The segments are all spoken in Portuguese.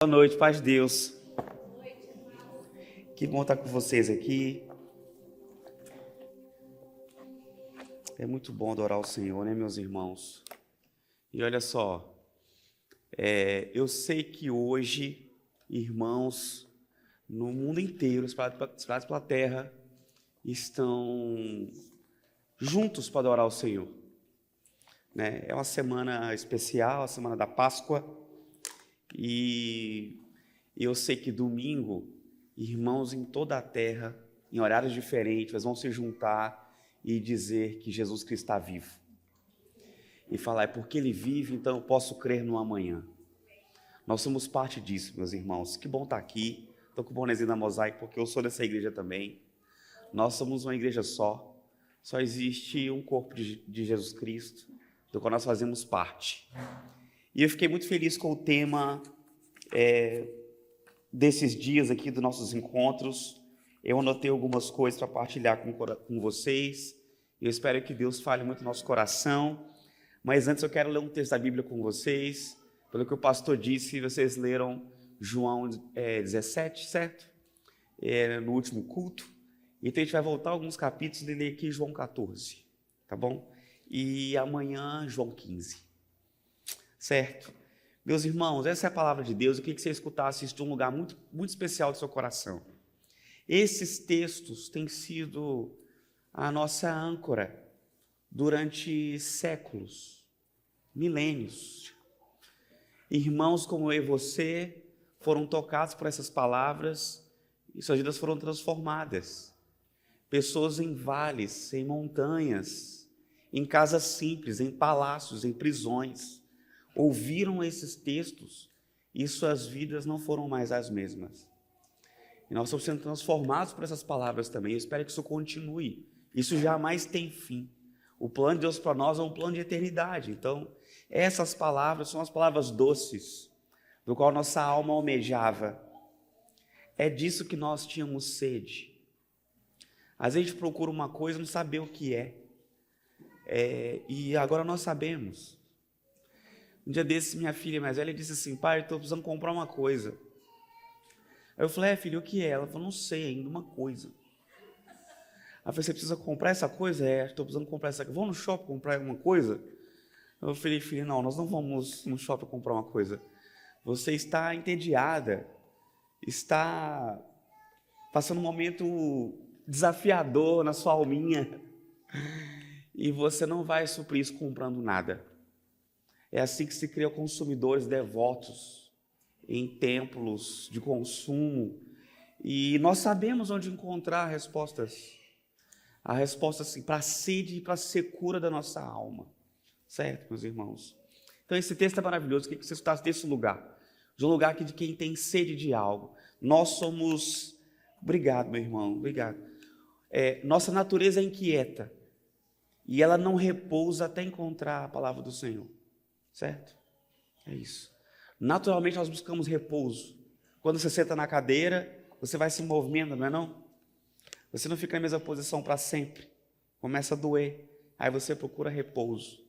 Boa noite, paz de Deus. Que bom estar com vocês aqui. É muito bom adorar o Senhor, né, meus irmãos? E olha só, eu sei que hoje, irmãos, no mundo inteiro, espalhados pela terra, estão juntos para adorar o Senhor, né? É uma semana especial, a semana da Páscoa, e eu sei que domingo, irmãos em toda a terra, em horários diferentes, vão se juntar e dizer que Jesus Cristo está vivo. E falar, é porque Ele vive, então eu posso crer no amanhã. Nós somos parte disso, meus irmãos. Que bom estar aqui. Estou com o bonezinho da Mosaic, porque eu sou dessa igreja também. Nós somos uma igreja só. Só existe um corpo de Jesus Cristo, do qual nós fazemos parte. E eu fiquei muito feliz com o tema desses dias aqui, dos nossos encontros. Eu anotei algumas coisas para partilhar com vocês. Eu espero que Deus fale muito no nosso coração. Mas antes eu quero ler um texto da Bíblia com vocês. Pelo que o pastor disse, vocês leram João 17, certo? No último culto. Então a gente vai voltar alguns capítulos e ler aqui João 14, tá bom? E amanhã João 15. Certo? Meus irmãos, essa é a palavra de Deus. Eu queria que você escutasse isso de um lugar muito, muito especial do seu coração. Esses textos têm sido a nossa âncora durante séculos, milênios. Irmãos como eu e você foram tocados por essas palavras e suas vidas foram transformadas. Pessoas em vales, em montanhas, em casas simples, em palácios, em prisões, ouviram esses textos e suas vidas não foram mais as mesmas. E nós estamos sendo transformados por essas palavras também. Eu espero que isso continue. Isso jamais tem fim. O plano de Deus para nós é um plano de eternidade. Então, essas palavras são as palavras doces, do qual nossa alma almejava. É disso que nós tínhamos sede. Às vezes a gente procura uma coisa e não sabe o que é. E agora nós sabemos. Um dia desses, minha filha mais velha disse assim, pai, eu estou precisando comprar uma coisa. Aí eu falei, filha, o que é? Ela falou, não sei ainda, uma coisa. Aí eu falei, você precisa comprar essa coisa? Estou precisando comprar essa coisa. Vamos no shopping comprar alguma coisa? Eu falei, filha, não, nós não vamos no shopping comprar uma coisa. Você está entediada, está passando um momento desafiador na sua alminha e você não vai suprir isso comprando nada. É assim que se criam consumidores devotos em templos de consumo e nós sabemos onde encontrar respostas. A resposta assim, para a sede e para a secura da nossa alma. Certo, meus irmãos? Então esse texto é maravilhoso. Eu queria que você escutasse desse lugar. De um lugar de quem tem sede de algo. Nós somos... Obrigado, meu irmão. Obrigado. Nossa natureza é inquieta. E ela não repousa até encontrar a palavra do Senhor. Certo? É isso. Naturalmente nós buscamos repouso. Quando você senta na cadeira, você vai se movendo, não é não? Você não fica na mesma posição para sempre. Começa a doer. Aí você procura repouso.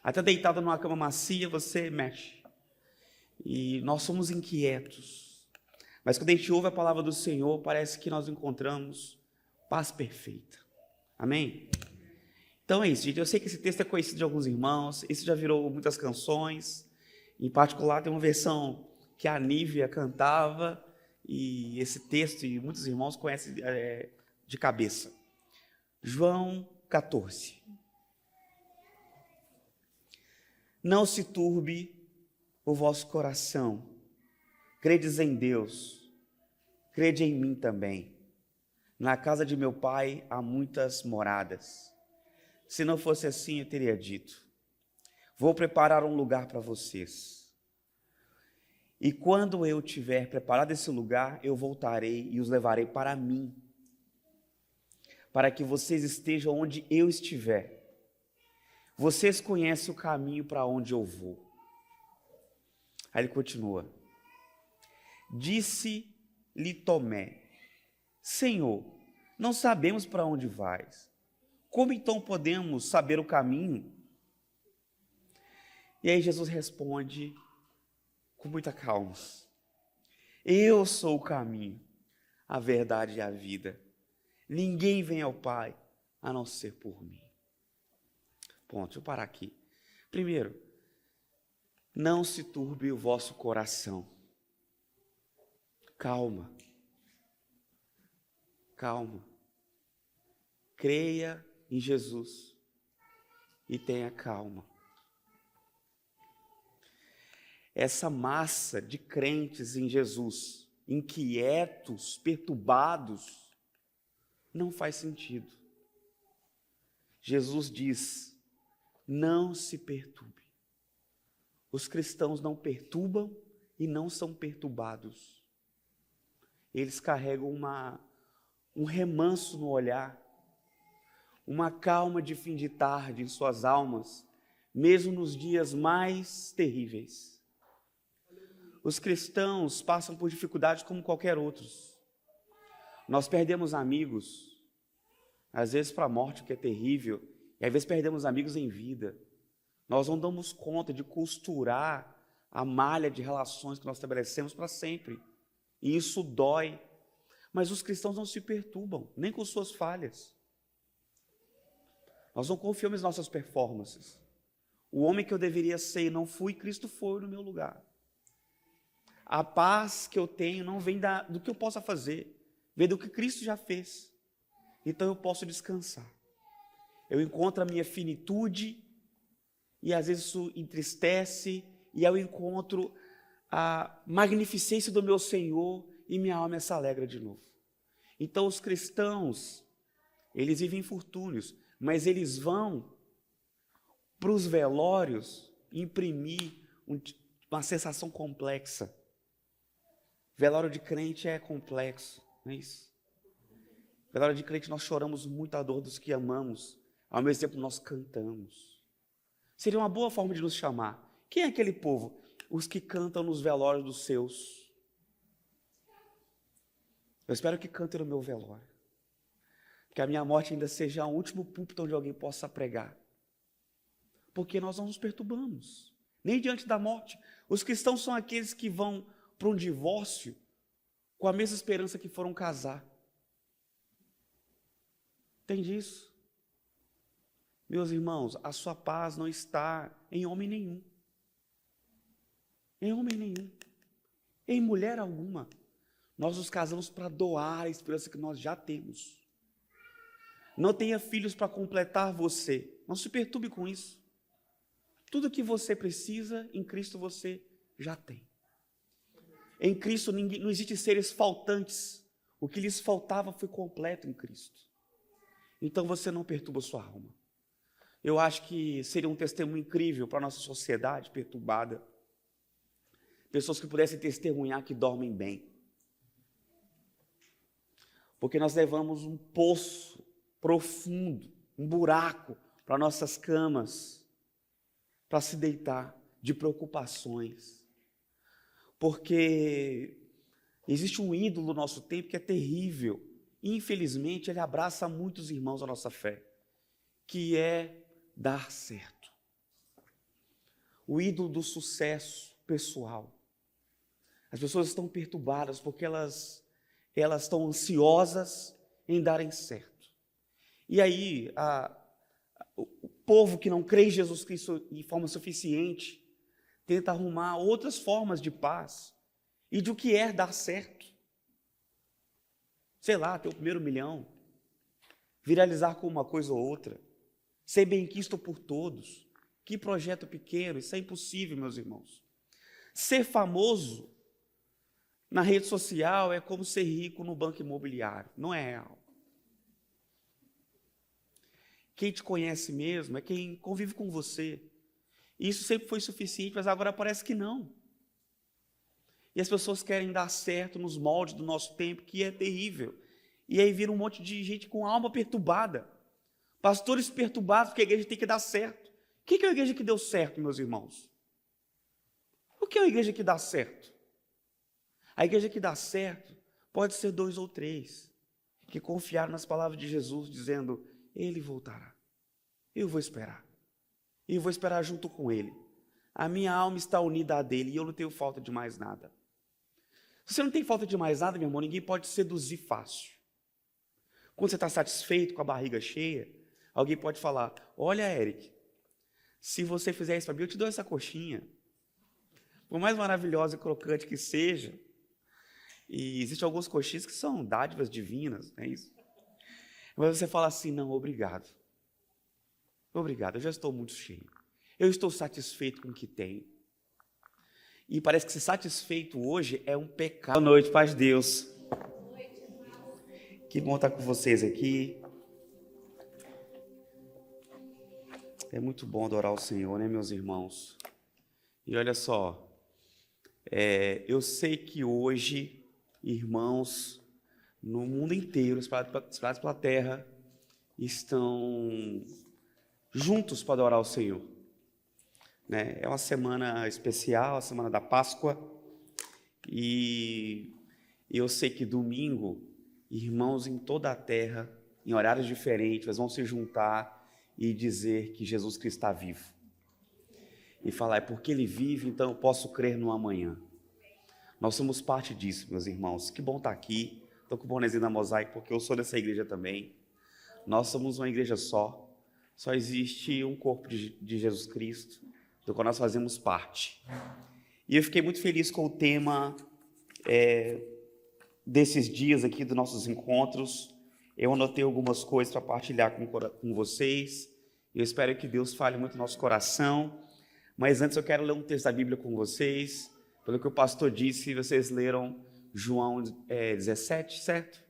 Até deitado numa cama macia, você mexe. E nós somos inquietos. Mas quando a gente ouve a palavra do Senhor, parece que nós encontramos paz perfeita. Amém? Então é isso, gente. Eu sei que esse texto é conhecido de alguns irmãos. Isso já virou muitas canções. Em particular, tem uma versão que a Nívia cantava. E esse texto, e muitos irmãos conhecem de cabeça. João 14. Não se turbe o vosso coração. Credes em Deus, crede em mim também. Na casa de meu pai há muitas moradas. Se não fosse assim, eu teria dito: vou preparar um lugar para vocês. E quando eu tiver preparado esse lugar, eu voltarei e os levarei para mim, para que vocês estejam onde eu estiver. Vocês conhecem o caminho para onde eu vou. Aí ele continua. Disse-lhe Tomé: Senhor, não sabemos para onde vais. Como então podemos saber o caminho? E aí Jesus responde com muita calma. Eu sou o caminho, a verdade e a vida. Ninguém vem ao Pai a não ser por mim. Ponto, deixa eu parar aqui. Primeiro, não se turbe o vosso coração. Calma. Calma. Creia em Jesus e tenha calma. Essa massa de crentes em Jesus, inquietos, perturbados, não faz sentido. Jesus diz: não se perturbe. Os cristãos não perturbam e não são perturbados. Eles carregam um remanso no olhar, uma calma de fim de tarde em suas almas, mesmo nos dias mais terríveis. Os cristãos passam por dificuldades como qualquer outros. Nós perdemos amigos, às vezes para a morte, o que é terrível, e às vezes perdemos amigos em vida. Nós não damos conta de costurar a malha de relações que nós estabelecemos para sempre. E isso dói. Mas os cristãos não se perturbam, nem com suas falhas. Nós não confiamos em nossas performances. O homem que eu deveria ser e não fui, Cristo foi no meu lugar. A paz que eu tenho não vem do que eu possa fazer, vem do que Cristo já fez. Então eu posso descansar. Eu encontro a minha finitude e às vezes isso entristece, e eu encontro a magnificência do meu Senhor e minha alma se alegra de novo. Então os cristãos, eles vivem infortúnios, mas eles vão para os velórios imprimir uma sensação complexa. Velório de crente é complexo, não é isso? Velório de crente nós choramos muito a dor dos que amamos, ao mesmo tempo nós cantamos. Seria uma boa forma de nos chamar. Quem é aquele povo? Os que cantam nos velórios dos seus. Eu espero que cantem no meu velório. Que a minha morte ainda seja o último púlpito onde alguém possa pregar. Porque nós não nos perturbamos, nem diante da morte. Os cristãos são aqueles que vão para um divórcio com a mesma esperança que foram casar. Entende isso? Meus irmãos, a sua paz não está em homem nenhum. Em homem nenhum. Em mulher alguma. Nós nos casamos para doar a esperança que nós já temos. Não tenha filhos para completar você. Não se perturbe com isso. Tudo que você precisa, em Cristo você já tem. Em Cristo não existe seres faltantes. O que lhes faltava foi completo em Cristo. Então você não perturba a sua alma. Eu acho que seria um testemunho incrível para a nossa sociedade perturbada. Pessoas que pudessem testemunhar que dormem bem. Porque nós levamos um poço profundo, um buraco para nossas camas, para se deitar, de preocupações. Porque existe um ídolo no nosso tempo que é terrível. E, infelizmente, ele abraça muitos irmãos da nossa fé, que é dar certo. O ídolo do sucesso pessoal. As pessoas estão perturbadas porque elas estão ansiosas em darem certo. E aí, o povo que não crê em Jesus Cristo de forma suficiente, tenta arrumar outras formas de paz e de o que é dar certo. Sei lá, ter o primeiro milhão, viralizar com uma coisa ou outra, ser benquisto por todos. Que projeto pequeno, isso é impossível, meus irmãos. Ser famoso na rede social é como ser rico no banco imobiliário, não é real. Quem te conhece mesmo é quem convive com você. Isso sempre foi suficiente, mas agora parece que não. E as pessoas querem dar certo nos moldes do nosso tempo, que é terrível. E aí vira um monte de gente com alma perturbada. Pastores perturbados porque a igreja tem que dar certo. O que é uma igreja que deu certo, meus irmãos? O que é uma igreja que dá certo? A igreja que dá certo pode ser 2 ou 3, que confiaram nas palavras de Jesus, dizendo, Ele voltará. Eu vou esperar. E eu vou esperar junto com Ele. A minha alma está unida à dele e eu não tenho falta de mais nada. Se você não tem falta de mais nada, meu irmão, ninguém pode seduzir fácil. Quando você está satisfeito, com a barriga cheia, alguém pode falar: olha, Eric, se você fizer isso para mim, eu te dou essa coxinha. Por mais maravilhosa e crocante que seja, e existem alguns coxinhas que são dádivas divinas, não é isso? Mas você fala assim: não, obrigado. Obrigado, eu já estou muito cheio. Eu estou satisfeito com o que tenho. E parece que ser satisfeito hoje é um pecado. Boa noite, paz de Deus. Que bom estar com vocês aqui. É muito bom adorar o Senhor, né, meus irmãos? E olha só, eu sei que hoje, irmãos, no mundo inteiro, espalhados pela terra, estão juntos para adorar o Senhor. Né? É uma semana especial, a semana da Páscoa, e eu sei que domingo, irmãos em toda a terra, em horários diferentes, vão se juntar e dizer que Jesus Cristo está vivo. E falar: é porque Ele vive, então eu posso crer no amanhã. Nós somos parte disso, meus irmãos. Que bom estar aqui. Estou com o bonezinho da Mosaic, porque eu sou dessa igreja também. Nós somos uma igreja só. Só existe um corpo de Jesus Cristo, do qual nós fazemos parte. E eu fiquei muito feliz com o tema desses dias aqui, dos nossos encontros. Eu anotei algumas coisas para partilhar com vocês. Eu espero que Deus fale muito no nosso coração. Mas antes eu quero ler um texto da Bíblia com vocês. Pelo que o pastor disse, vocês leram João 17, certo?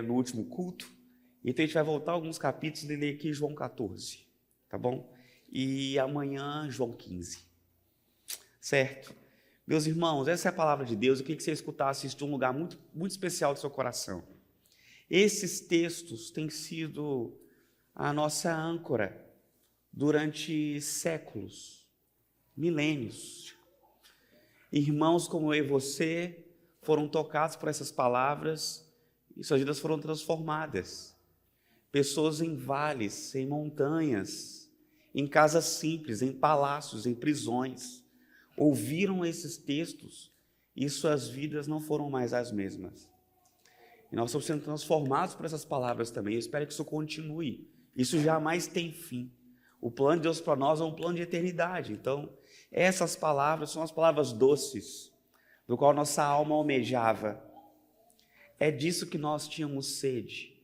No último culto. Então a gente vai voltar alguns capítulos e ler aqui João 14, tá bom? E amanhã João 15, certo? Meus irmãos, essa é a palavra de Deus. Eu queria que você escutasse isso de um lugar muito, muito especial do seu coração. Esses textos têm sido a nossa âncora durante séculos, milênios. Irmãos como eu e você foram tocados por essas palavras e suas vidas foram transformadas. Pessoas em vales, em montanhas, em casas simples, em palácios, em prisões, ouviram esses textos e suas vidas não foram mais as mesmas. E nós estamos sendo transformados por essas palavras também. Eu espero que isso continue. Isso jamais tem fim. O plano de Deus para nós é um plano de eternidade. Então, essas palavras são as palavras doces, do qual nossa alma almejava. É disso que nós tínhamos sede.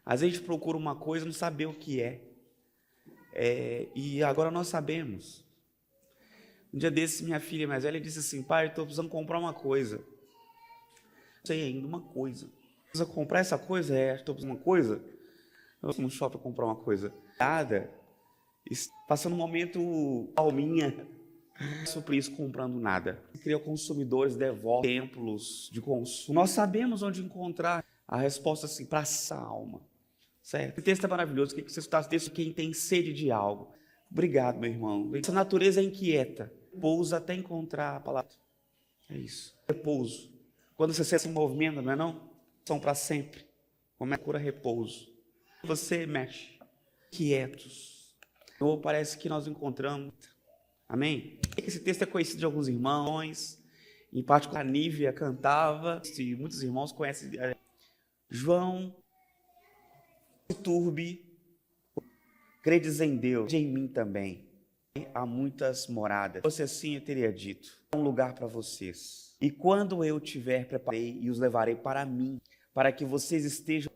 Às vezes a gente procura uma coisa e não sabe o que é. E agora nós sabemos. Um dia desses, minha filha mais velha disse assim: pai, eu estou precisando comprar uma coisa. Não sei ainda, uma coisa. Precisa comprar essa coisa? Estou precisando de uma coisa. Eu fui no shopping comprar uma coisa. Nada. Passando um momento palminha. Suprir isso comprando nada. Criou consumidores devotos, templos de consumo. Nós sabemos onde encontrar a resposta assim, para essa alma. Certo? O texto é maravilhoso. Que você está texto quem tem sede de algo. Obrigado, meu irmão. Essa natureza é inquieta. Pousa até encontrar a palavra. É isso. Repouso. Quando você se movimenta, não é não? São para sempre. Como é cura repouso. Você mexe. Quietos. Ou parece que nós encontramos. Amém? Esse texto é conhecido de alguns irmãos. Em particular, a Nívia cantava. E muitos irmãos conhecem. João, turbe, credes em Deus, em mim também. Há muitas moradas. Se fosse assim, eu teria dito: um lugar para vocês. E quando eu tiver, preparei e os levarei para mim, para que vocês estejam.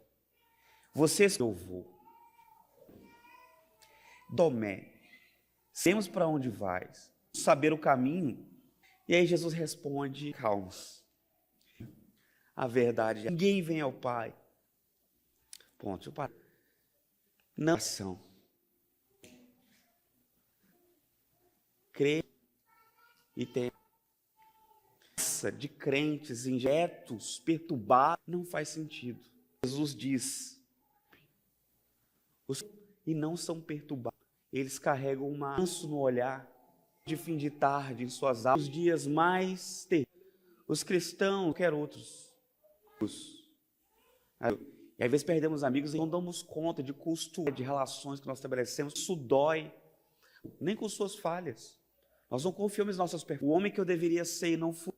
Vocês eu vou. Tomé, sabemos para onde vais, saber o caminho. E aí Jesus responde: calmos. A verdade é: ninguém vem ao Pai. Ponto. Eu paro. Não são. Crê e tem de crentes injetos, perturbados, não faz sentido. Jesus diz: e não são perturbados. Eles carregam um manso no olhar, de fim de tarde, em suas almas, os dias mais terríveis. Os cristãos, quer outros. E às vezes perdemos amigos e não damos conta de custo, de relações que nós estabelecemos. Isso dói, nem com suas falhas. Nós não confiamos em nossas performances. O homem que eu deveria ser e não fui.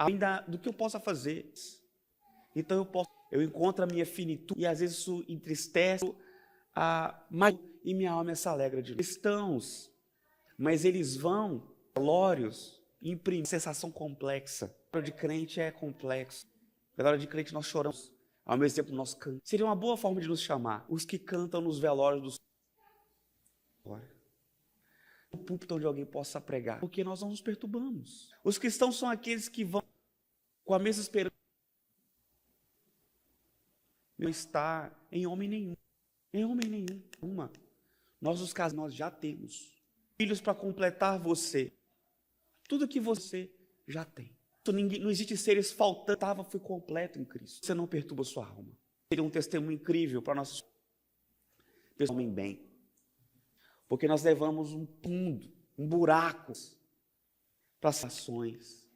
ainda do que eu possa fazer. Então eu encontro a minha finitude e às vezes isso entristece e minha alma se alegra de cristãos, mas eles vão glórios imprimir sensação complexa. A hora de crente é complexo. Na hora de crente nós choramos, ao mesmo tempo nós cantamos. Seria uma boa forma de nos chamar os que cantam nos velórios dos o púlpito onde alguém possa pregar, porque nós não nos perturbamos. Os cristãos são aqueles que vão com a mesma esperança. Não está em homem nenhum. Em homem nenhum. Nós os casos nós já temos filhos para completar você. Tudo que você já tem. Não existe seres faltando. Foi completo em Cristo. Você não perturba a sua alma. Seria um testemunho incrível para nossos homem bem. Porque nós levamos um fundo, um buraco para as ações.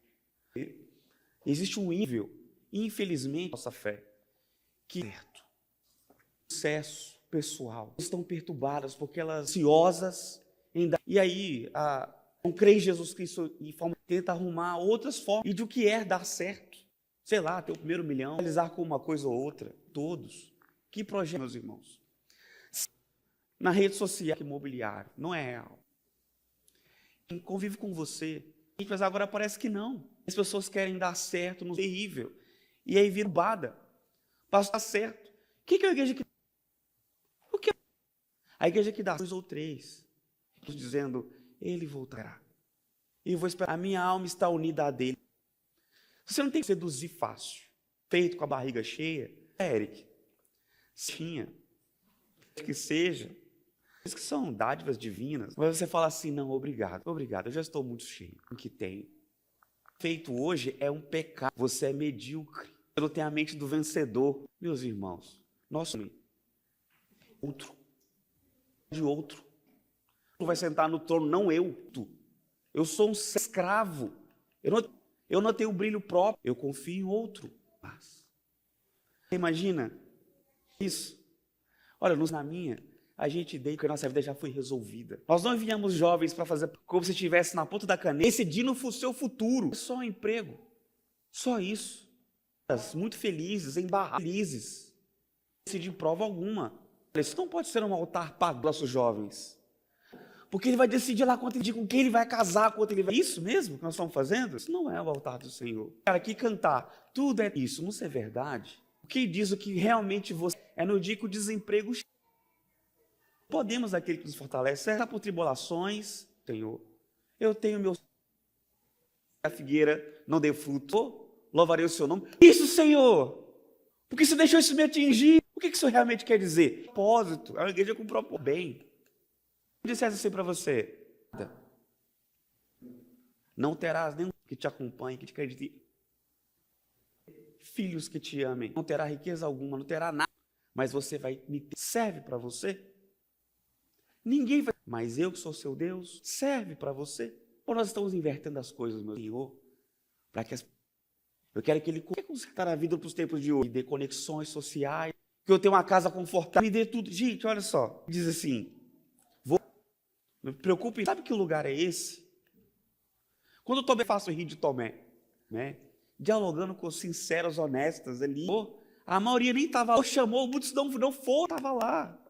Existe um nível, infelizmente, nossa fé, que é sucesso pessoal. Estão perturbadas porque elas ansiosas em dar. E aí, não crê em Jesus Cristo e tenta arrumar outras formas. E de o que é dar certo. Sei lá, ter o primeiro milhão, realizar com uma coisa ou outra. Todos. Que projeto, meus irmãos? Na rede social, imobiliário, não é real. Quem convive com você, mas agora parece que não. As pessoas querem dar certo no terrível. E aí vira bada. Passa dar certo. O que é a igreja que... O que é? A igreja que dá 2 ou 3. Dizendo, ele voltará. E eu vou esperar. A minha alma está unida à dele. Você não tem que seduzir fácil. Feito com a barriga cheia. Eric. Tinha. Que seja. Que são dádivas divinas, mas você fala assim, não, obrigado, eu já estou muito cheio com o que tenho. Feito hoje é um pecado, você é medíocre, você não tem a mente do vencedor. Meus irmãos, nosso outro vai sentar no trono, não eu sou um escravo, eu não tenho brilho próprio, eu confio em outro. Mas, imagina isso, olha, na minha, a gente ideia que a nossa vida já foi resolvida. Nós não enviamos jovens para fazer como se estivesse na ponta da caneta, decidindo o seu futuro. É só um emprego. Só isso. Muito felizes, felizes. Decidir prova alguma. Isso não pode ser um altar pago para nossos jovens. Porque ele vai decidir lá com quem ele vai casar, quanto ele vai... Isso mesmo que nós estamos fazendo? Isso não é o altar do Senhor. Cara, aqui cantar, tudo é isso. Não é verdade. O que diz o que realmente você é no dia que o desemprego... Podemos aquele que nos fortalece, está por tribulações, Senhor. Eu tenho meu... A figueira não deu fruto, louvarei o seu nome. Isso, Senhor! Porque você deixou isso me atingir? O que isso realmente quer dizer? Propósito, é uma igreja com propósito. Bem, se eu dissesse assim para você, não terás nenhum que te acompanhe, que te acredite, filhos que te amem, não terá riqueza alguma, não terá nada, mas você vai me ter. Serve para você? Ninguém vai, mas eu que sou seu Deus, serve para você? Ou nós estamos invertendo as coisas, meu Senhor, para que eu quero que Ele consertar a vida para os tempos de hoje, me dê conexões sociais, que eu tenha uma casa confortável, me dê tudo. Gente, olha só, diz assim, não me preocupe, sabe que lugar é esse? Quando eu Tomé, faço rir de Tomé, né? Dialogando com sinceros, honestas ali, a maioria nem estava lá, chamou, muitos não foram, estava lá.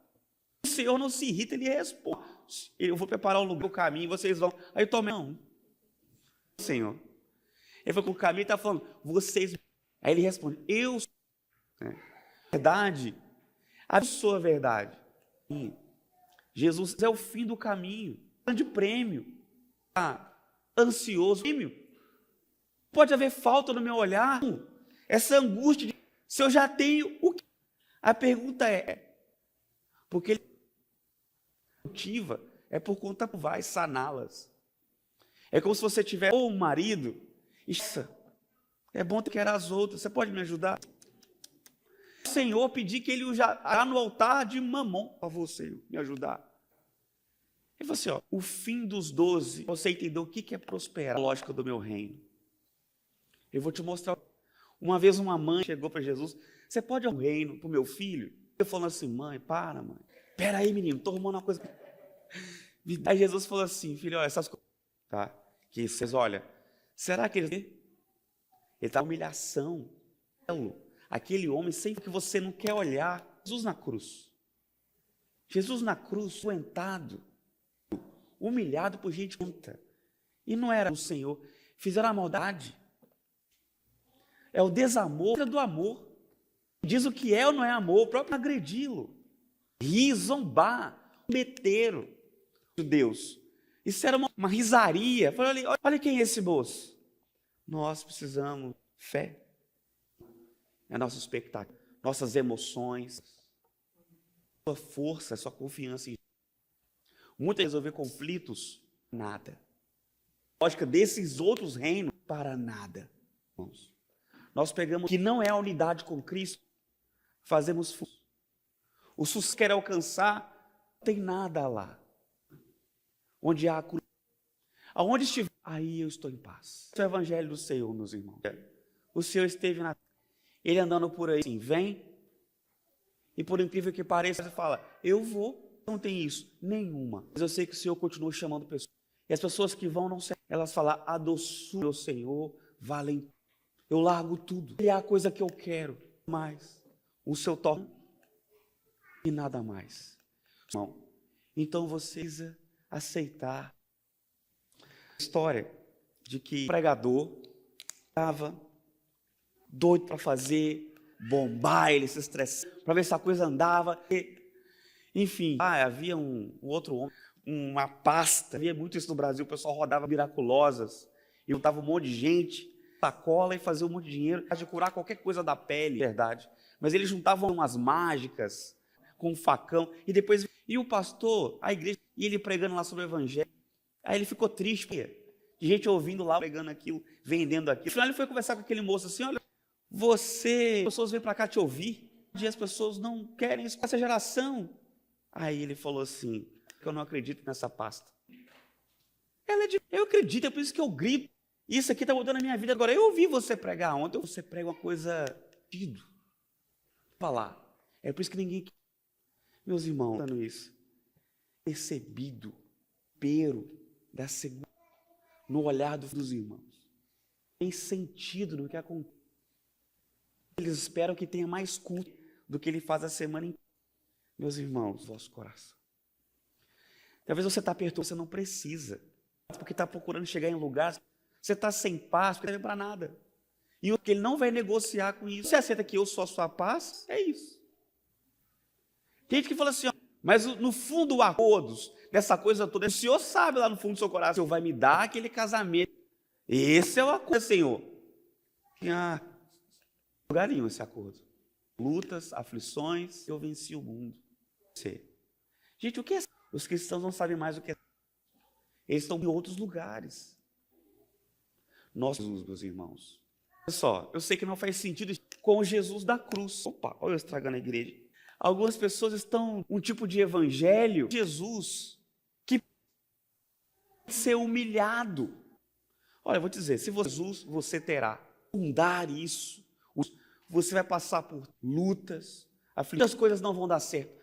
O Senhor não se irrita, Ele responde. Eu vou preparar o lugar, o caminho, vocês vão. Aí Tomé, não. Senhor. Ele foi com o caminho e está falando, vocês. Aí ele responde, eu sou. Verdade. A sua verdade. Jesus é o fim do caminho. Grande prêmio. Ansioso. Prêmio. Pode haver falta no meu olhar. Essa angústia. Se eu já tenho o que. A pergunta é. Porque ele cultiva, é por conta que vai saná-las. É como se você tivesse um marido, isso, é bom ter as outras, você pode me ajudar? O Senhor pedir que Ele já no altar de Mamon para você me ajudar. E você, o fim dos 12, você entendeu o que é prosperar, a lógica do meu reino. Eu vou te mostrar. Uma vez uma mãe chegou para Jesus, você pode dar um reino para o meu filho? Eu falando assim, mãe, mãe. Pera aí, menino, estou arrumando uma coisa. Aí Jesus falou assim, filho, olha, essas coisas, tá? Que vocês, olha, será que eles... Ele está em humilhação. Aquele homem sempre que você não quer olhar. Jesus na cruz. Jesus na cruz, aguentado, humilhado por gente muita. E não era o Senhor. Fizeram a maldade. É o desamor do amor. Diz o que é ou não é amor, o próprio agredi-lo. Rir, zombar, meteram judeus. Isso era uma risaria. Olha quem é esse moço. Nós precisamos fé. É a nossa expectativa, nossas emoções, sua força, sua confiança em muitas resolver conflitos, nada. A lógica desses outros reinos, para nada. Irmãos. Nós pegamos que não é a unidade com Cristo, fazemos o sucesso quer alcançar, não tem nada lá. Onde há cruz, aonde estiver, aí eu estou em paz. Esse é o evangelho do Senhor, meus irmãos. O Senhor esteve ele andando por aí, assim, vem, e por incrível que pareça, ele fala, eu vou, não tem isso, nenhuma. Mas eu sei que o Senhor continua chamando pessoas. E as pessoas que vão, não sei, elas falam, a doçura do Senhor valem. Eu largo tudo. E é a coisa que eu quero mais. O seu toque e nada mais. Irmão, então você precisa aceitar a história de que o pregador estava doido para fazer, bombar ele, se estressar, para ver se a coisa andava. Enfim, havia um outro homem, uma pasta, havia muito isso no Brasil, o pessoal rodava miraculosas, e juntava um monte de gente, sacola e fazia um monte de dinheiro, de curar qualquer coisa da pele, verdade. Mas eles juntavam umas mágicas, com um facão, e depois, e o pastor, a igreja, e ele pregando lá sobre o evangelho, aí ele ficou triste, de gente ouvindo lá, pregando aquilo, vendendo aquilo. No final ele foi conversar com aquele moço assim, olha, as pessoas vêm para cá te ouvir, e as pessoas não querem isso com essa geração. Aí ele falou assim, que eu não acredito nessa pasta. Eu acredito, é por isso que eu grito. Isso aqui está mudando a minha vida. Agora, eu ouvi você pregar ontem, você prega uma coisa tido. Falar. É por isso que ninguém... Meus irmãos, falando isso, percebido, da segunda, no olhar dos irmãos. Tem sentido no que acontece. Eles esperam que tenha mais culto do que ele faz a semana inteira. Meus irmãos, vosso coração. Talvez você está perturbado, você não precisa. Porque está procurando chegar em lugares, você está sem paz, porque não serve para nada. E o que ele não vai negociar com isso. Você aceita que eu sou a sua paz? É isso. Tem gente que fala assim, ó, mas no fundo, acordos dessa coisa toda, o Senhor sabe lá no fundo do seu coração, o Senhor vai me dar aquele casamento. Esse é o acordo, Senhor. Lugar nenhum esse acordo. Lutas, aflições, eu venci o mundo. Gente, o que é? Os cristãos não sabem mais o que é. Eles estão em outros lugares. Nós, Jesus, meus irmãos. Olha só, eu sei que não faz sentido com o Jesus da cruz. Opa, olha eu estragando a igreja. Algumas pessoas estão um tipo de evangelho, Jesus, que pode ser humilhado. Olha, eu vou te dizer, se Jesus, você terá fundar isso. Você vai passar por lutas, muitas coisas não vão dar certo,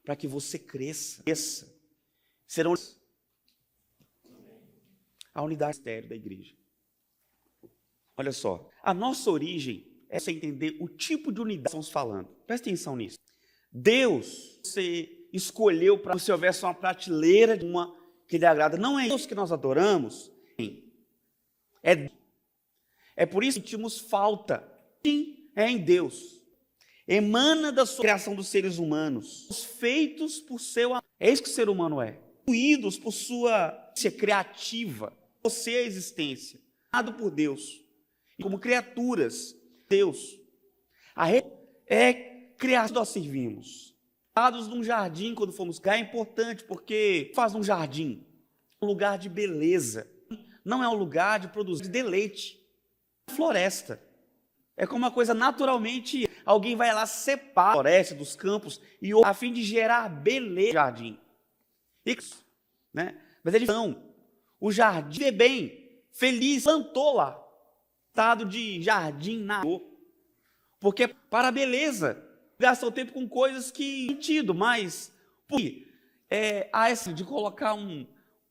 para que você cresça. Serão a unidade mistério da igreja. Olha só, a nossa origem é você entender o tipo de unidade que estamos falando. Presta atenção nisso. Deus, você escolheu para que se houvesse uma prateleira de uma que lhe agrada. Não é Deus que nós adoramos. É por isso que sentimos falta. Sim, é em Deus. Emana da sua criação dos seres humanos. Os feitos por seu amor. É isso que o ser humano é. Fluídos por sua criativa. Você é a existência. Criado por Deus. E como criaturas, Deus. Criação que nós servimos. Criados num jardim quando fomos cá. É importante porque faz um jardim. Um lugar de beleza. Não é um lugar de produzir deleite. Floresta. É como uma coisa naturalmente, alguém vai lá, separa a floresta dos campos, a fim de gerar beleza no jardim. Isso, né? Mas eles não. O jardim é bem, feliz, plantou lá. Estado de jardim na rua. Porque para a beleza, gasta o tempo com coisas que sentido, mas há essa de colocar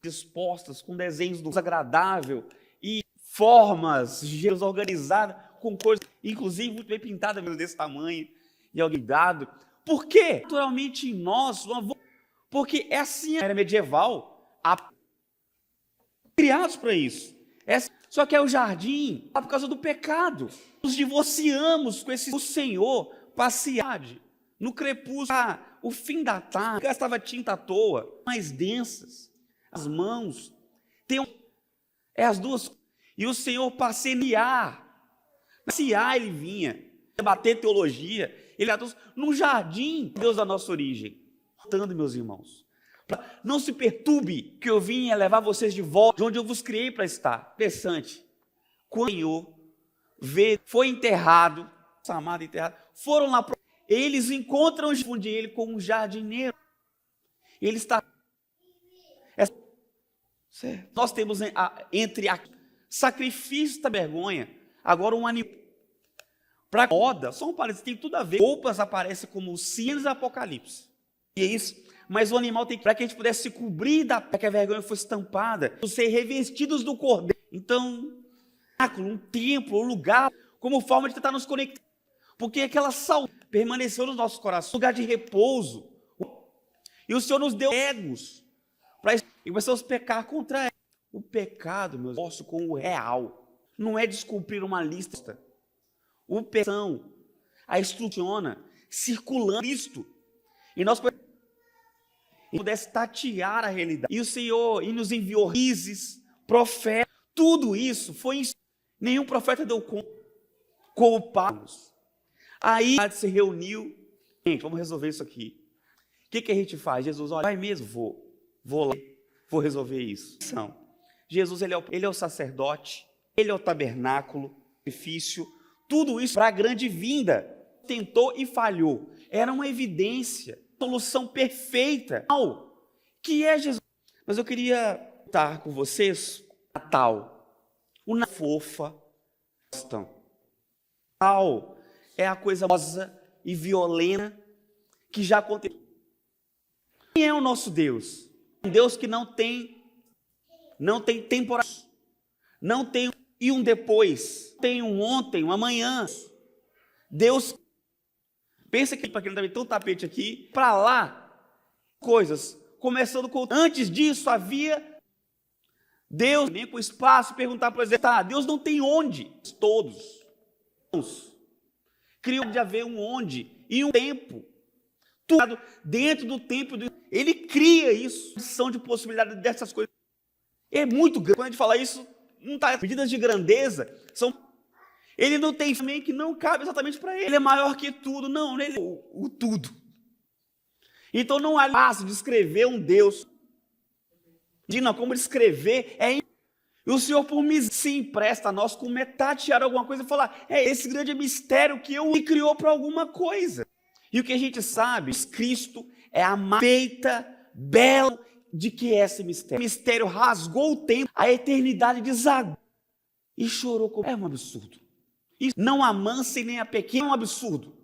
dispostas com desenhos do agradável e formas, gêneros organizados, com cores, inclusive muito bem pintadas desse tamanho, e alguém dado. Por quê? Naturalmente em nós, porque é assim, era medieval, criados para isso. Só que é o jardim, por causa do pecado. Nos divorciamos com o Senhor, passear no crepúsculo, o fim da tarde, gastava tinta à toa, mais densas, as mãos, as duas, e o Senhor passear ele vinha, debater teologia, ele num jardim, Deus da nossa origem, portanto, meus irmãos, não se perturbe que eu vim levar vocês de volta de onde eu vos criei para estar. Interessante, quando o Senhor foi enterrado, amado enterrado, foram lá, eles encontram ele com um jardineiro, ele está, nós temos entre sacrifício da vergonha, agora um animal, para moda, só um parênteses, tem tudo a ver, roupas aparecem como símbolos do Apocalipse, e é isso, mas o animal tem para que a gente pudesse se cobrir para que a vergonha fosse tampada, ser revestidos do cordeiro. Então, um templo, um lugar, como forma de tentar nos conectar, porque aquela saúde permaneceu nos nossos corações, lugar de repouso, e o Senhor nos deu egos, e começamos a pecar contra ele. O pecado, meus irmãos, com o real, não é descumprir uma lista, o pecado, a instruciona, circulando Cristo, e nós pudesse tatear a realidade, e o Senhor nos enviou rises, profetas, tudo isso foi nenhum profeta deu conta, como pagos. Aí a gente se reuniu, gente, vamos resolver isso aqui. O que a gente faz? Jesus, olha, vai mesmo, vou lá, vou resolver isso. Jesus, ele é o sacerdote, ele é o tabernáculo, o sacrifício, tudo isso para a grande vinda. Tentou e falhou. Era uma evidência, solução perfeita, que é Jesus. Mas eu queria estar com vocês, Natal, uma fofa, Natal é a coisa rosa e violenta que já aconteceu. Quem é o nosso Deus? Um Deus que não tem temporada, não tem e um depois, tem um ontem, um amanhã. Deus, pensa que para quem não tem um tapete aqui, para lá, coisas, começando com, antes disso havia Deus, nem com espaço, perguntar para exemplo, Deus não tem onde, todos, criou de haver um onde, e um tempo, tudo dentro do tempo, ele cria isso, são de possibilidade dessas coisas, é muito grande, quando a gente fala isso, não está, medidas de grandeza, ele não tem também que não cabe exatamente para ele, ele é maior que tudo, não, ele é o tudo, então não há fácil descrever um Deus, não, como descrever, e o Senhor por mim se empresta a nós como tatear alguma coisa e falar, esse grande mistério que eu me criou para alguma coisa, e o que a gente sabe, Cristo é a feita, bela, de que é esse mistério? O mistério rasgou o tempo, a eternidade desagou e chorou. É um absurdo. Isso não amansa e nem a pequena, é um absurdo.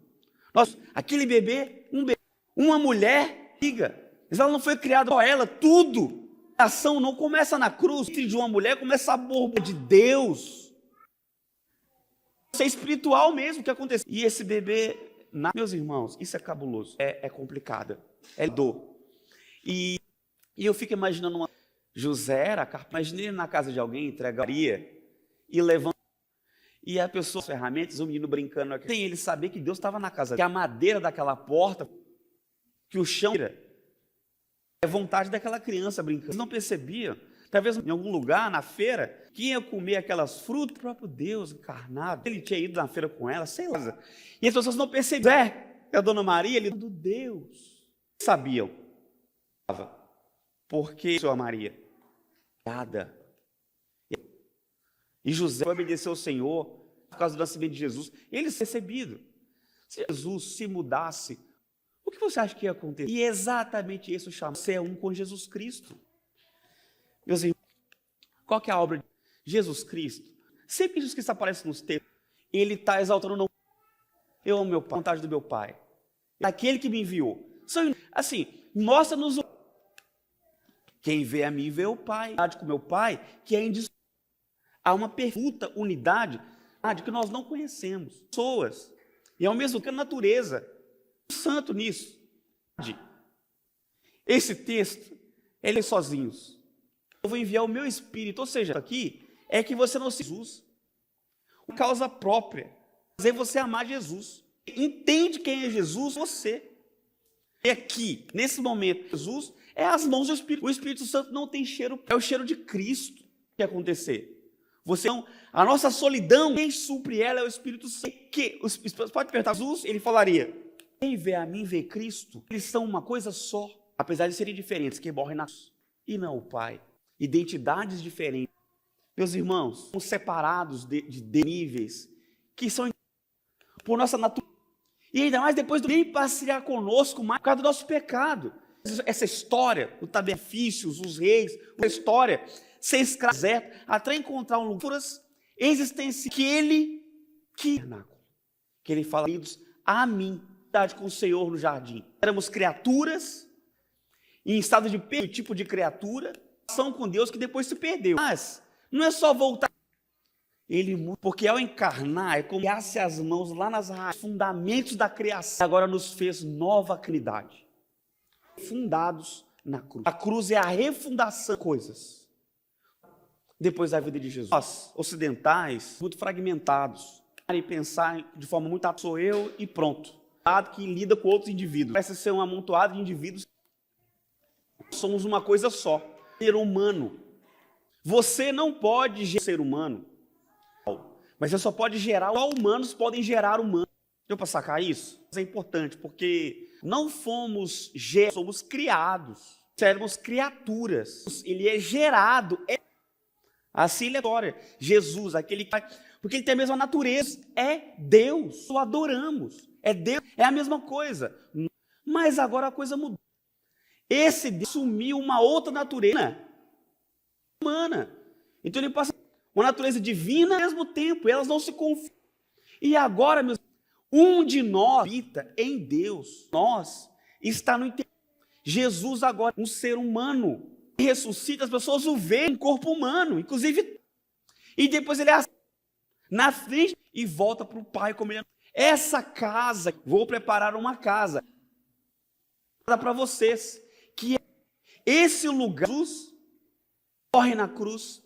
Aquele bebê, uma mulher, ela não foi criada só ela, tudo. A ação não começa na cruz de uma mulher, começa a borba de Deus. Isso é espiritual mesmo que aconteceu. E esse bebê, meus irmãos, isso é cabuloso, é complicado, é dor. E eu fico imaginando José era carpinteiro, imaginei na casa de alguém, entregaria e levando, e a pessoa, as ferramentas, o menino brincando aqui, sem ele saber que Deus estava na casa, que a madeira daquela porta, que o chão é vontade daquela criança brincando. Eles não percebiam, talvez em algum lugar, na feira, que ia comer aquelas frutas, o próprio Deus encarnado, ele tinha ido na feira com ela, sei lá, e as pessoas não percebiam, que a dona Maria, ele do Deus, sabiam, porque sua Maria, e José obedeceu ao Senhor por causa do nascimento de Jesus, ele recebido. Se Jesus se mudasse, o que você acha que ia acontecer? E exatamente isso chama, você é um com Jesus Cristo. Meus irmãos, qual que é a obra de Jesus Cristo? Sempre que Jesus Cristo aparece nos textos, ele está exaltando, não, eu amo meu Pai, a vontade do meu Pai, daquele que me enviou. Assim, mostra-nos quem vê a mim vê o Pai, com meu Pai, que é indissolúvel. há uma perfeita unidade que nós não conhecemos. Pessoas. E ao mesmo tempo a natureza. Santo nisso. Esse texto, ele é sozinhos. Eu vou enviar o meu Espírito. Ou seja, aqui é que você não se Jesus. Por causa própria. Fazer você amar Jesus. Entende quem é Jesus? Você. E aqui, nesse momento, Jesus é as mãos do Espírito. O Espírito Santo não tem cheiro, é o cheiro de Cristo que acontecer. Você não, a nossa solidão, quem supre ela é o Espírito Santo. Que pode perguntar a Jesus, ele falaria: quem vê a mim vê Cristo. Eles são uma coisa só, apesar de serem diferentes, que morrem na cruz e não o Pai. Identidades diferentes. Meus irmãos, são separados de níveis que são por nossa natureza. E ainda mais depois do nem passear conosco mais por causa do nosso pecado. Essa história, os benefícios, os reis, a história, ser escravo, até encontrar um lugar existência que ele fala, a mim, com o Senhor no jardim. Éramos criaturas, em estado de tipo de criatura, ação com Deus que depois se perdeu. Mas não é só voltar. Ele muda, porque ao encarnar, é como se as mãos lá nas raízes, fundamentos da criação, agora nos fez nova criatividade. Fundados na cruz. A cruz é a refundação de coisas. Depois da vida de Jesus. Nós, ocidentais, muito fragmentados, e pensar de forma muito sou eu e pronto. Que lida com outros indivíduos. Parece ser um amontoado de indivíduos. Somos uma coisa só. Ser humano. Você não pode gerar ser humano. Mas você só pode gerar, só humanos podem gerar humanos. Deu para sacar isso? Isso é importante, porque não fomos gerados, somos criados. Éramos criaturas. Ele é gerado. Assim ele é história. Jesus, aquele que porque ele tem a mesma natureza. É Deus. O adoramos. É Deus. É a mesma coisa. Mas agora a coisa mudou. Esse Deus assumiu uma outra natureza humana. Então ele passa uma natureza divina ao mesmo tempo, elas não se confundem. E agora, meus um de nós habita em Deus, nós está no interior. Jesus agora, um ser humano, ressuscita, as pessoas o veem em corpo humano, inclusive, e depois ele na frente e volta para o Pai como ele. Essa casa, vou preparar uma casa para vocês, que é esse lugar, Jesus morre na cruz.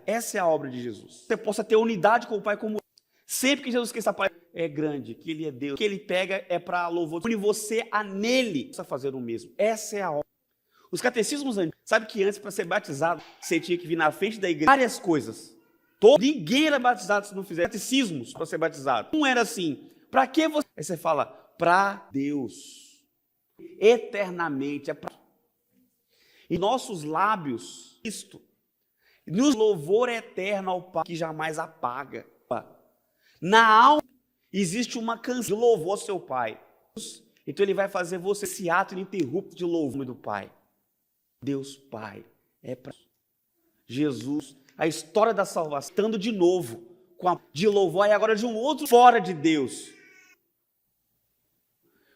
Essa é a obra de Jesus. Você possa ter unidade com o Pai como sempre que Jesus Cristo é grande, que Ele é Deus, que Ele pega é para louvor. Une você a nele, precisa fazer o mesmo. Essa é a obra. Os catecismos antigos, sabe que antes para ser batizado, você tinha que vir na frente da igreja, várias coisas. Ninguém era batizado se não fizesse catecismos para ser batizado. Não era assim. Para que você? Aí você fala, para Deus. Eternamente. É pra... E nossos lábios, Cristo. Nos louvor eterno ao Pai que jamais apaga. Na alma existe uma canção de louvor ao seu Pai. Então ele vai fazer você esse ato ininterrupto de louvor do Pai. Deus Pai é para Jesus. A história da salvação, estando de novo de louvor e agora de um outro fora de Deus.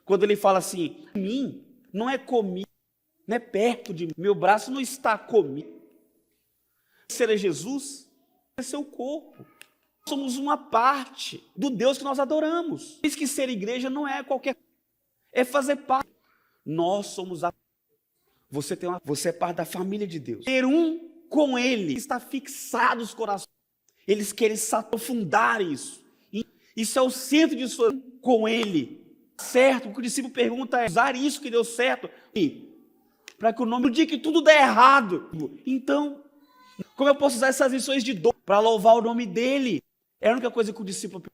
Quando ele fala assim, mim não é comigo, não é perto de mim, meu braço não está comigo. Ser é Jesus, é seu corpo. Somos uma parte do Deus que nós adoramos. Diz que ser igreja não é qualquer coisa, é fazer parte. Nós somos a você é parte da família de Deus. Ser um com Ele está fixado os corações. Eles querem se aprofundar isso. Isso é o centro de sua com Ele. Certo? O que o discípulo pergunta é usar isso que deu certo para que o nome no dia que tudo der errado. Então, como eu posso usar essas lições de dor para louvar o nome dele? É a única coisa que o discípulo...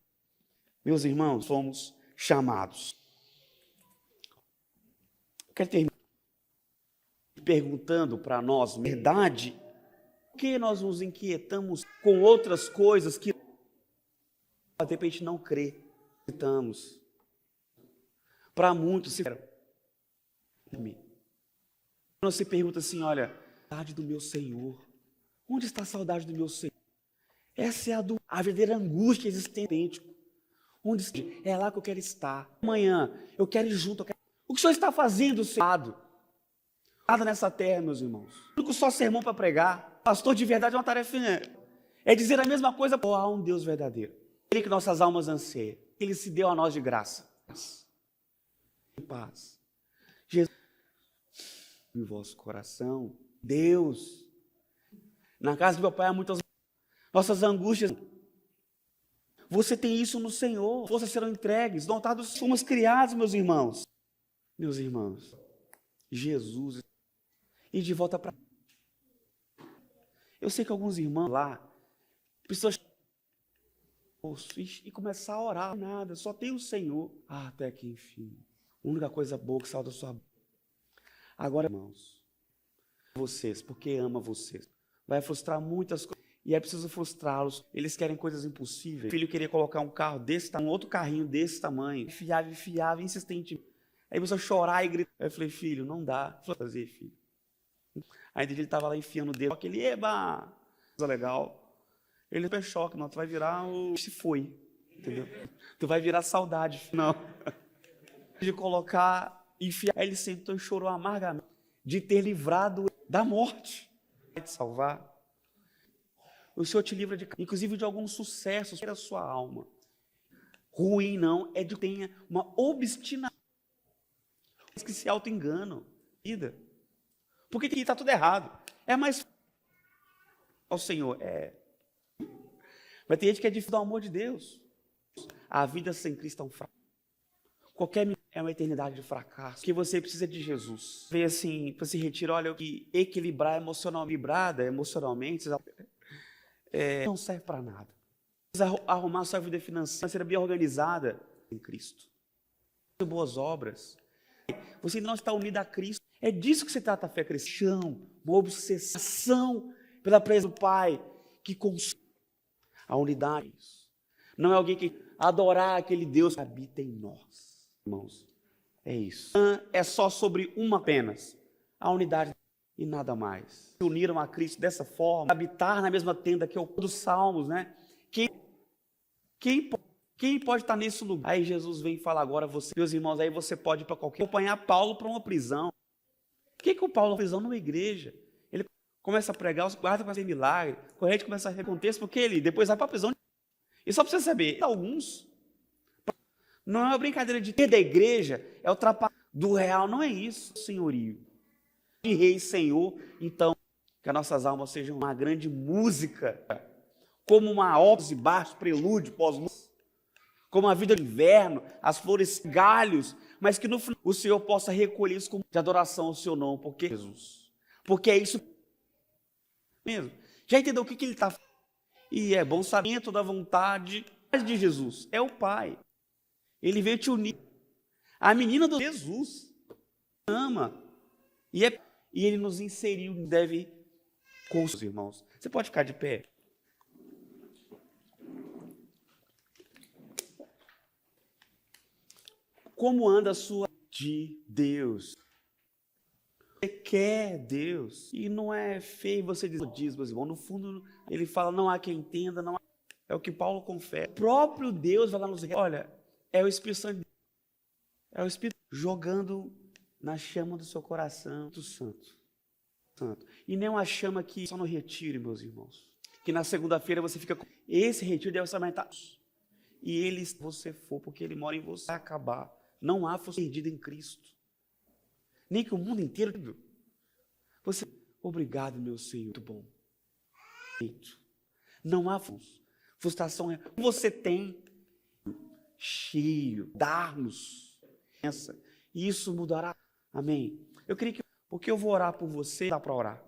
Meus irmãos, fomos chamados. Eu quero terminar perguntando para nós, verdade, por que nós nos inquietamos com outras coisas que de repente não crê? Acreditamos. Para muitos se não se pergunta assim, olha, saudade do meu Senhor. Onde está a saudade do meu Senhor? Essa é a verdadeira angústia existente. Onde é lá que eu quero estar. Amanhã eu quero ir junto. O que o Senhor está fazendo, Senhor? Nada nessa terra, meus irmãos. O único só sermão para pregar. Pastor de verdade é uma tarefa. É dizer a mesma coisa, oh, há um Deus verdadeiro. Ele que nossas almas anseiam. Ele se deu a nós de graça. Paz. Jesus em vosso coração. Deus. Na casa do meu pai há muitas nossas angústias. Você tem isso no Senhor. Forças serão entregues. Notados somos criados, meus irmãos. Meus irmãos. Jesus. E de volta para... Eu sei que alguns irmãos lá, pessoas... E começar a orar. Nada, só tem o Senhor. Até que enfim. A única coisa boa que saiu da sua boca. Agora, irmãos, vocês, porque ama vocês, vai frustrar muitas coisas. E é preciso frustrá-los. Eles querem coisas impossíveis. O filho queria colocar um carro desse tamanho, um outro carrinho desse tamanho. Enfiava, insistente. Aí começou a chorar e gritar. Aí eu falei, filho, não dá. Vou fazer, filho. Aí ele estava lá enfiando o dedo. Aquele, eba! Coisa legal. Ele foi choque, não, tu vai virar o... Se foi, entendeu? Tu vai virar saudade, não. De colocar, enfiar. Aí ele sentou e chorou amargamente de ter livrado da morte. Vai te salvar. O Senhor te livra de, inclusive de algum sucesso para a sua alma. Ruim não, é de que tenha uma obstinação. Que se auto-enganam. Vida. Porque aqui está tudo errado. É mais... Ao Senhor, Mas tem gente que é difícil do amor de Deus. A vida sem Cristo é um fracasso. Qualquer é uma eternidade de fracasso. Que você precisa de Jesus. Vê assim, para se retirar, olha, que equilibrar emocionalmente, não serve para nada. Precisa arrumar sua vida financeira bem organizada em Cristo. Boas obras. Você ainda não está unido a Cristo. É disso que se trata a fé cristã. Uma obsessão pela presença do Pai que consome a unidade. Não é alguém que adorar aquele Deus que habita em nós. Irmãos, é isso. É só sobre uma apenas. A unidade e nada mais. Se uniram a Cristo dessa forma, habitar na mesma tenda que é o dos Salmos, né? Quem pode estar nesse lugar? Aí Jesus vem e fala agora, você, meus irmãos, aí você pode ir para qualquer... Acompanhar Paulo para uma prisão. Por que o Paulo prisão numa igreja? Ele começa a pregar, os guardas começam a fazer milagre, a corrente começa a recontexto, porque ele depois vai para a prisão. E só precisa saber, alguns, não é uma brincadeira de ter da igreja, é o trabalho do real, não é isso, senhorio. De rei e senhor, então, que as nossas almas sejam uma grande música, como uma ópera de baixo, prelúdio, pós-luz, como a vida de inverno, as flores, galhos, mas que no final o Senhor possa recolher isso como de adoração ao seu nome, porque Jesus, porque é isso mesmo. Já entendeu o que ele está falando? E é bom saber da vontade de Jesus, é o Pai. Ele veio te unir. A menina do Jesus ama. E ele nos inseriu, deve com os irmãos. Você pode ficar de pé? Como anda a sua de Deus? Você quer Deus? E não é feio você diz, meus irmãos. No fundo, ele fala, não há quem entenda, não há... É o que Paulo confessa. O próprio Deus vai lá nos... Olha, é o Espírito Santo. É o Espírito jogando na chama do seu coração. Santo. E nem uma chama que só no retiro, meus irmãos. Que na segunda-feira você fica com... Esse retiro deve aumentar. E ele, se você for, porque ele mora em você, vai acabar. Não há força perdida em Cristo. Nem que o mundo inteiro... Você... Obrigado, meu Senhor. Muito bom. Não há frustração. Você tem cheio, dar-nos. E isso mudará. Amém. Eu creio que... Porque eu vou orar por você, dá para orar.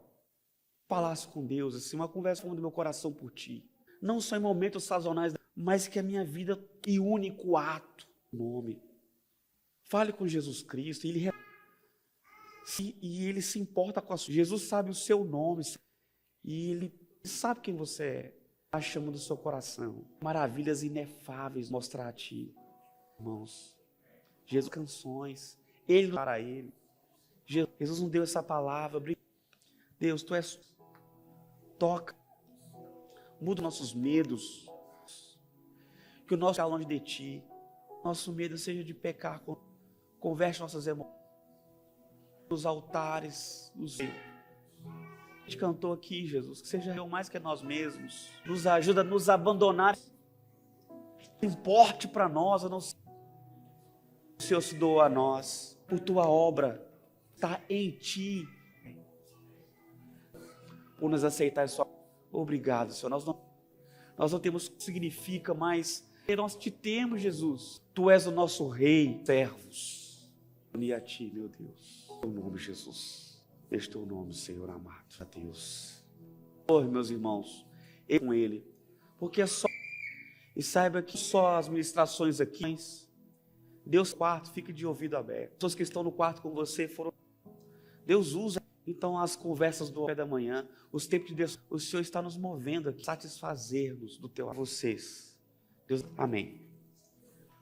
Falasse com Deus, assim, uma conversa do meu coração por ti. Não só em momentos sazonais, mas que a minha vida e único ato, nome. Fale com Jesus Cristo, e ele se importa com a sua. Jesus sabe o seu nome, e ele sabe quem você é. A chama do seu coração. Maravilhas inefáveis mostrar a ti, irmãos. Jesus, canções, ele para ele. Jesus não deu essa palavra. Deus, tu és. Toca. Muda nossos medos. Que o nosso ficar longe de ti. Nosso medo seja de pecar. Converte nossas emoções. Os altares. gente cantou aqui, Jesus, que seja eu mais que nós mesmos. Nos ajuda a nos abandonar. Não importe para nós, não sei. O Senhor se doou a nós, por tua obra, está em ti. Por nos aceitar só. Obrigado, Senhor. Nós não temos o que significa, mas nós te temos, Jesus. Tu és o nosso rei, servos. Unir a ti, meu Deus. Em teu nome, Jesus. Este é o nome, Senhor amado. A Deus. Oh, meus irmãos, eu com Ele. Porque é só. E saiba que só as ministrações aqui, Deus quarto, fique de ouvido aberto. As pessoas que estão no quarto com você foram. Deus usa. Então as conversas do café da manhã, os tempos de Deus, o Senhor está nos movendo aqui, satisfazer-nos do teu a vocês. Deus, amém.